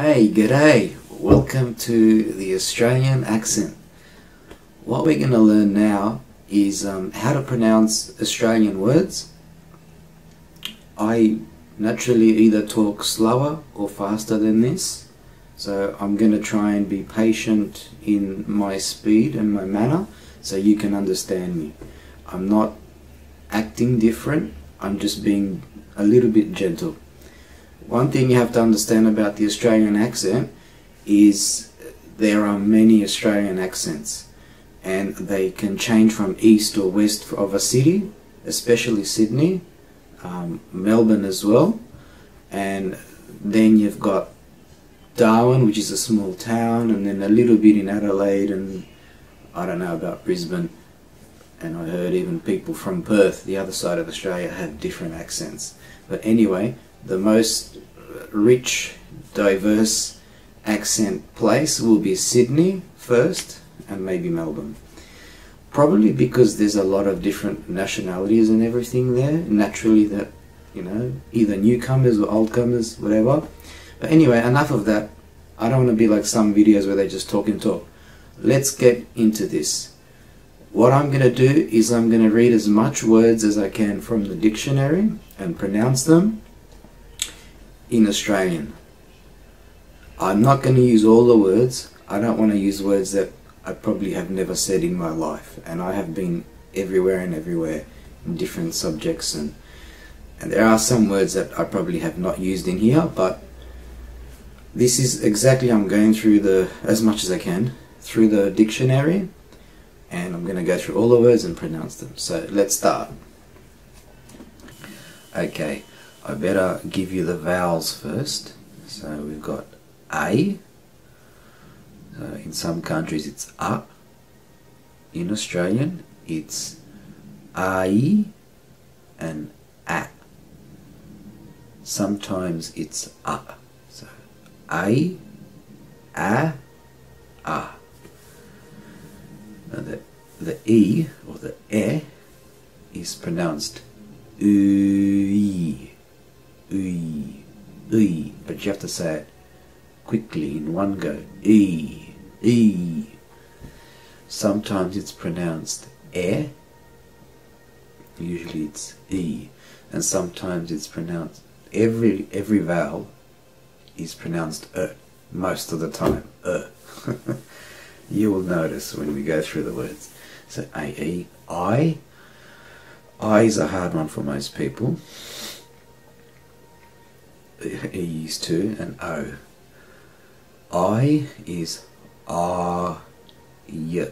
Hey, g'day! Welcome to the Australian accent. What we're going to learn now is how to pronounce Australian words. I naturally either talk slower or faster than this, so I'm going to try and be patient in my speed and my manner so you can understand me. I'm not acting different, I'm just being a little bit gentle. One thing you have to understand about the Australian accent is there are many Australian accents, and they can change from east or west of a city, especially Sydney, Melbourne as well, and then you've got Darwin, which is a small town, and then a little bit in Adelaide, and I don't know about Brisbane, and I heard even people from Perth, the other side of Australia, have different accents. But anyway, the most rich, diverse accent place will be Sydney first, and maybe Melbourne. Probably because there's a lot of different nationalities and everything there, naturally, that, you know, either newcomers or oldcomers, whatever. But anyway, enough of that. I don't want to be like some videos where they just talk and talk. Let's get into this. What I'm going to do is I'm going to read as much words as I can from the dictionary and pronounce them in Australian. I'm not going to use all the words. I don't want to use words that I probably have never said in my life, and I have been everywhere and everywhere in different subjects, and there are some words that I probably have not used in here, but this is exactly, I'm going through as much as I can through the dictionary, and I'm going to go through all the words and pronounce them. So let's start. Okay, I better give you the vowels first. So we've got A. So in some countries it's A. In Australian it's I and A. Sometimes it's A. So A, A. Now the E or the E is pronounced Ui, but you have to say it quickly in one go. E. Sometimes it's pronounced E, usually it's E, and sometimes it's pronounced, every vowel is pronounced most of the time. You will notice when we go through the words. So A, I. I is a hard one for most people. E is too, and O. I is R, Y,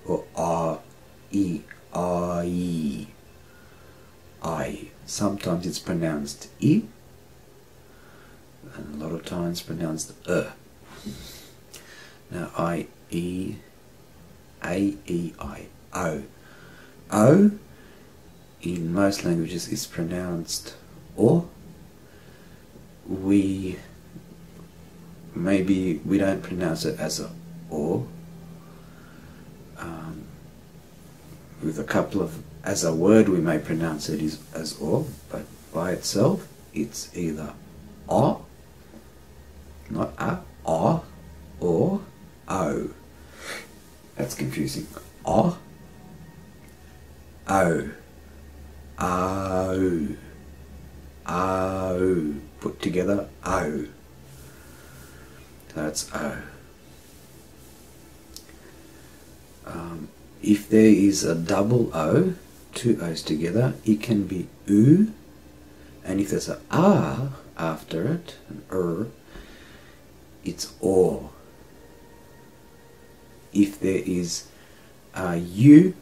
or R, E, I. I. Sometimes it's pronounced I, and a lot of times pronounced Now I, E, A, E, I, O. O in most languages is pronounced O. Maybe we don't pronounce it as a O. With a couple of, as a word we may pronounce it as O, but by itself it's either O, not A, O, or O. That's confusing. O, O, O, O, put together, O. That's O. If there is a double O, two O's together, it can be U, and if there's a R after it, an it's O. If there is a U,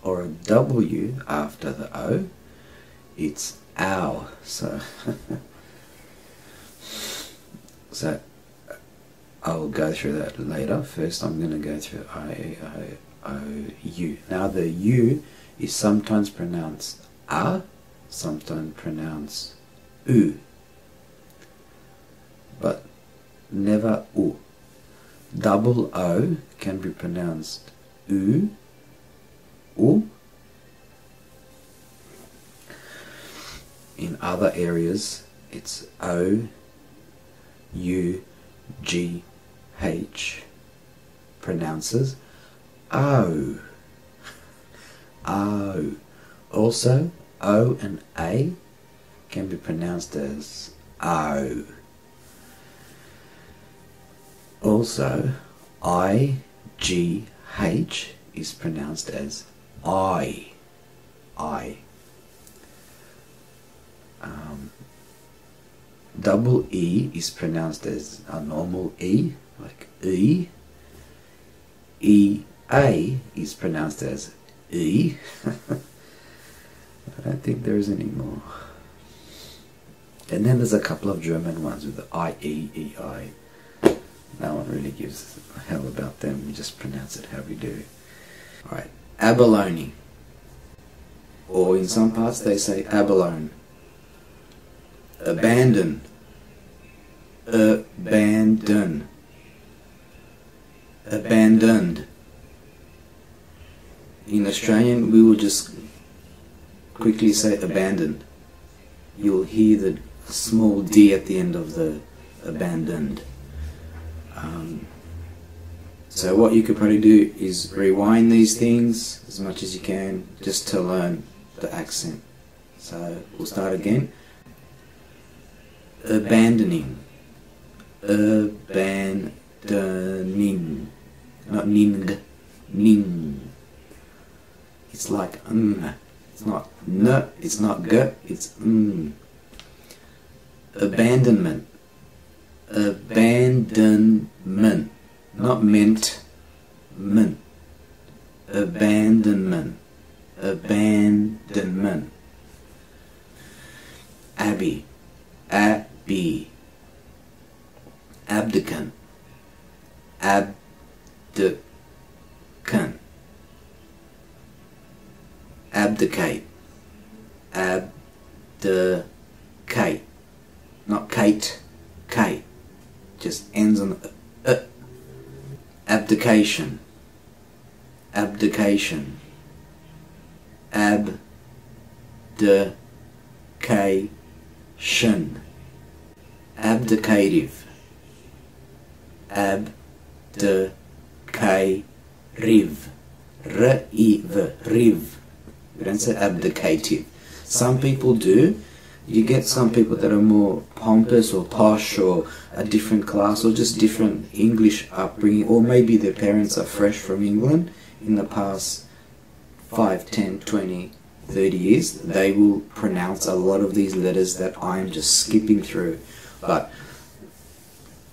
or a W after the O, it's ow. So I'll go through that later. First I'm going to go through U. Now the U is sometimes pronounced A, sometimes pronounced U, but never U. Double O can be pronounced U. In other areas it's O, U-G-H pronounces O. O. Also, O and A can be pronounced as O. Also, I-G-H is pronounced as I. I. Double E is pronounced as a normal E, like E. E-A is pronounced as E. I don't think there is any more. And then there's a couple of German ones with the I-E, E-I. No one really gives a hell about them. We just pronounce it how we do. Alright, abalone. Or in some parts they say abalone. Abandon. Abandon. Abandoned. In Australian we will just quickly say abandoned. You'll hear the small D at the end of the abandoned. So what you could probably do is rewind these things as much as you can just to learn the accent. So we'll start again. Abandoning. Abandoning. Not ning. Ning. It's like It's not n, it's not g, it's Abandonment. Abandonment. Not meant. Men. Abandonment. Abandonment. Abbey. Abbey. Abdicant. Abdicant. Abdicate. Abdicate. Not Kate. Kate. Just ends on the Abdication. Abdication. Abdication. Abdicative. Abdicative. R-I-V. Riv. We don't say abdicative. Some people do. You get some people that are more pompous or posh or a different class or just different English upbringing, or maybe their parents are fresh from England in the past 5, 10, 20, 30 years. They will pronounce a lot of these letters that I'm just skipping through. But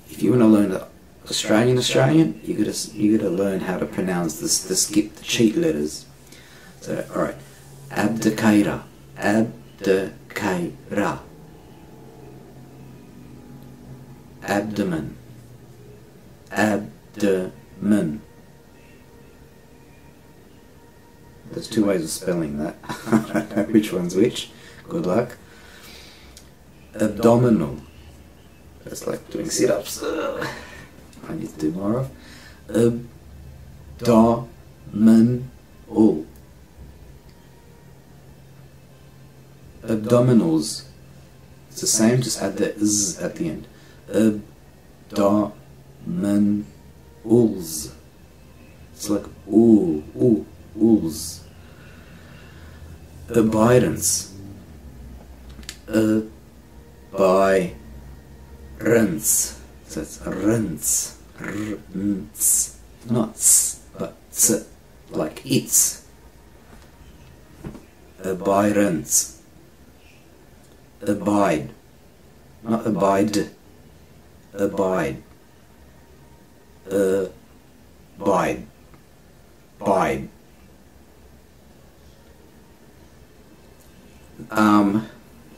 if you want to learn the Australian, you gotta learn how to pronounce the cheat letters. So alright. Abdicator. Abdicator. Abdomen. Abdomen. There's two ways of spelling that. I don't know which one's which. Good luck. Abdominal. That's like doing sit-ups. I need to do more of. Abdominal. Abdominals. It's the same, just add the z at the end. Abdominals. It's like ools. Abidance. Abidance. So it's rinse. Rinse. Not s, but s, like it's. Abidance. Abide. Not abide. Abide. Abide. Bide.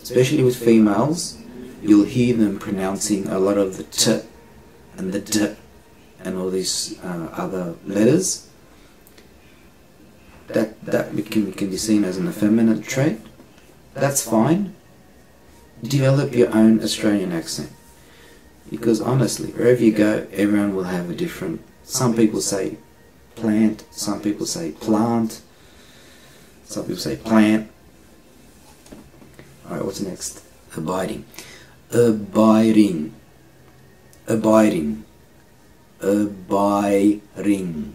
Especially with females, you'll hear them pronouncing a lot of the t and the d and all these other letters. That can be seen as an effeminate trait. That's fine. Develop your own Australian accent. Because honestly, wherever you go, everyone will have a different... Some people say plant, some people say plant, some people say plant. Alright, what's next? Abiding. Abiding. Abiding. Abiding.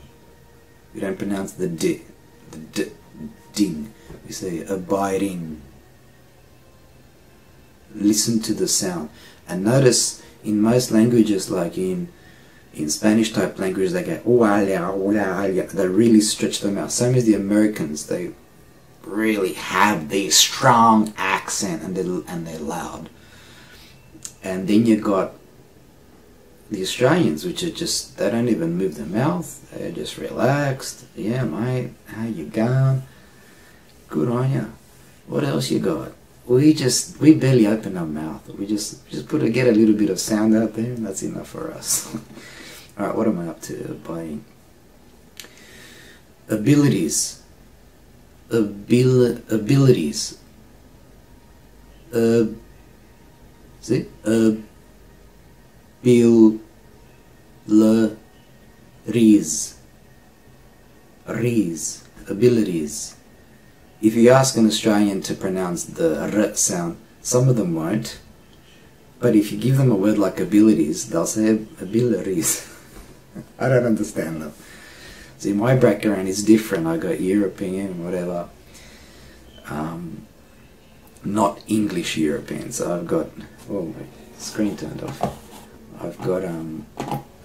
We don't pronounce the d, ding. We say abiding. Listen to the sound. And notice in most languages, like in Spanish type languages, they go they really stretch them out. Same as the Americans, they really have this strong accent and they're loud. And then you got the Australians, which are just, they don't even move their mouth, they're just relaxed. Yeah, mate, how you going? Good on ya. What else you got? We barely open our mouth. We just get a little bit of sound out there, and that's enough for us. Alright, what am I up to? By abilities. Abilities. See? Abilities. If you ask an Australian to pronounce the R sound, some of them won't. But if you give them a word like abilities, they'll say abilities. I don't understand them. See, my background is different. I got European, whatever. Not English European. So I've got, oh, my screen turned off. I've got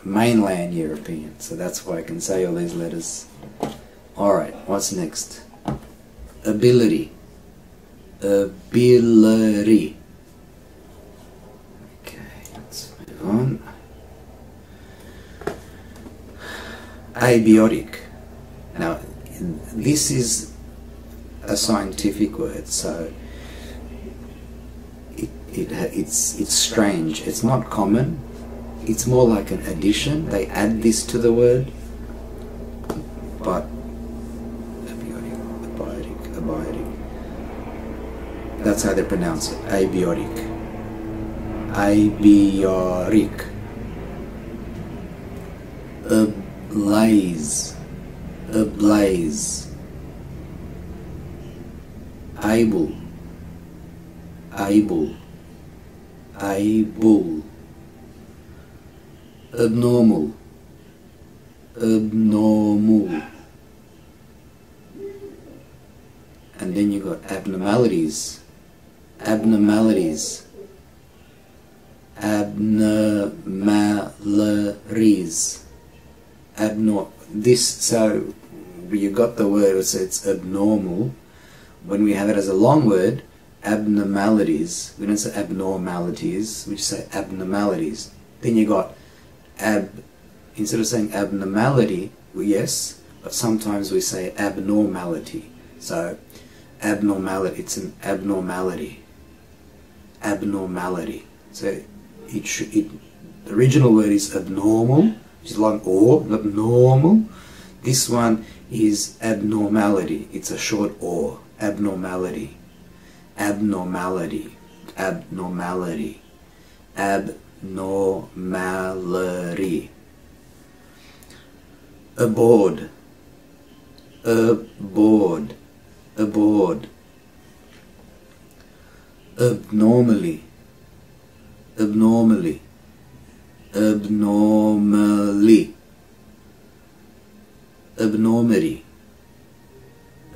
mainland European. So that's why I can say all these letters. Alright, what's next? Ability. Ability. Okay, let's move on. Abiotic. Now, this is a scientific word, so it's strange. It's not common. It's more like an addition. They add this to the word, but abiotic. That's how they pronounce it. Abiotic. Abiotic. Ablaze. Ablaze. Able. Able. Able. Abnormal. Abnormal. And then you got abnormalities. Abnormalities. Abnormalities. This, so you got the word, so it's abnormal. When we have it as a long word, abnormalities, we don't say abnormalities, we just say abnormalities. Then you got instead of saying abnormality, yes, but sometimes we say abnormality. So abnormality, it's an abnormality. Abnormality. So the original word is abnormal, which is like or, abnormal. This one is abnormality. It's a short or. Abnormality. Abnormality. Abnormality. Abnormality. Aboard. Aboard. Aboard. Abnormally. Abnormally. Abnormally. Abnormity.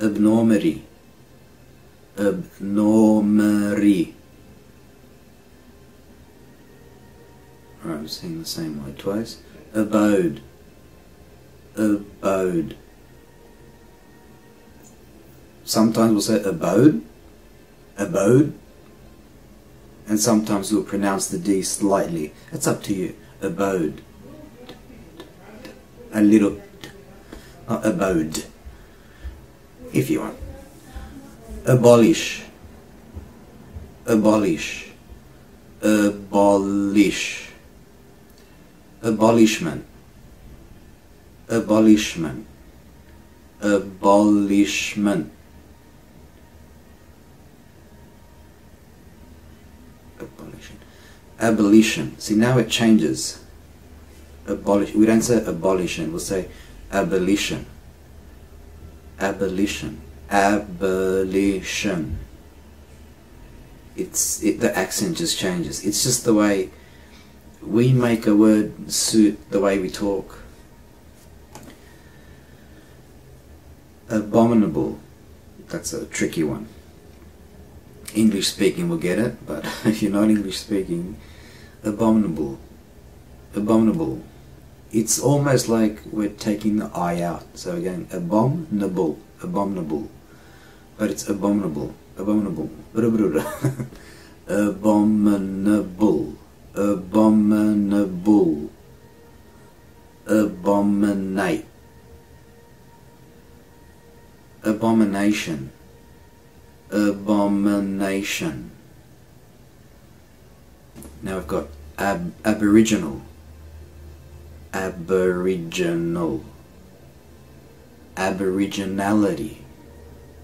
Abnormity. Abnormity. Alright, I'm saying the same word twice. Abode. Abode. Sometimes we'll say abode. Abode. And sometimes we'll pronounce the D slightly. That's up to you. Abode. A little. Not abode. If you want. Abolish. Abolish. Abolish. Abolishment. Abolishment. Abolishment. Abolition. Abolition. See, now it changes. Abolish. We don't say abolition. We'll say abolition. Abolition. Abolition. The accent just changes. It's just the way we make a word suit the way we talk. Abominable, that's a tricky one. English speaking will get it, but if you're not English speaking, abominable, abominable. It's almost like we're taking the I out. So again, abominable, abominable. But it's abominable, abominable, abominable, abominable, abominate, abomination, abomination. Now we've got aboriginal, aboriginal, aboriginality,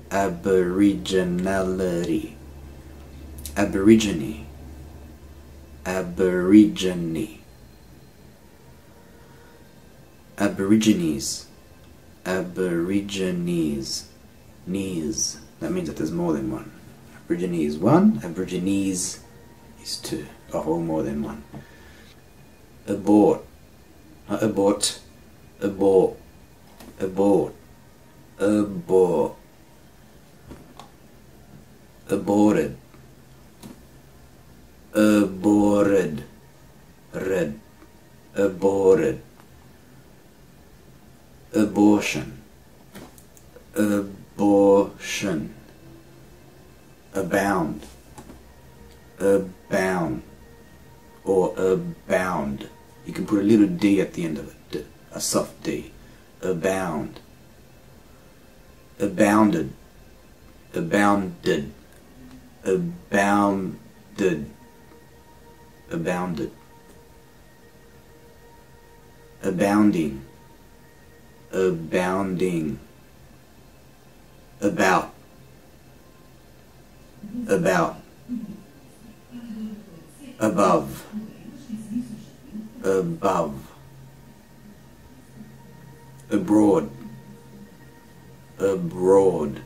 aboriginality, aborigine, aborigine, aborigines, aborigines, knees. That means that there's more than one. Aborigine is one, aborigines is two, or more than one. Abort, not abort, abort, abort, abort, aborted, aborted, red, aborted, abortion, abortion, abound, abound, or abound. You can put a little D at the end of it, a soft D. Abound, abounded, abounded, abounded, abounded, abounding, abounding, about, about, above, above, abroad, abroad,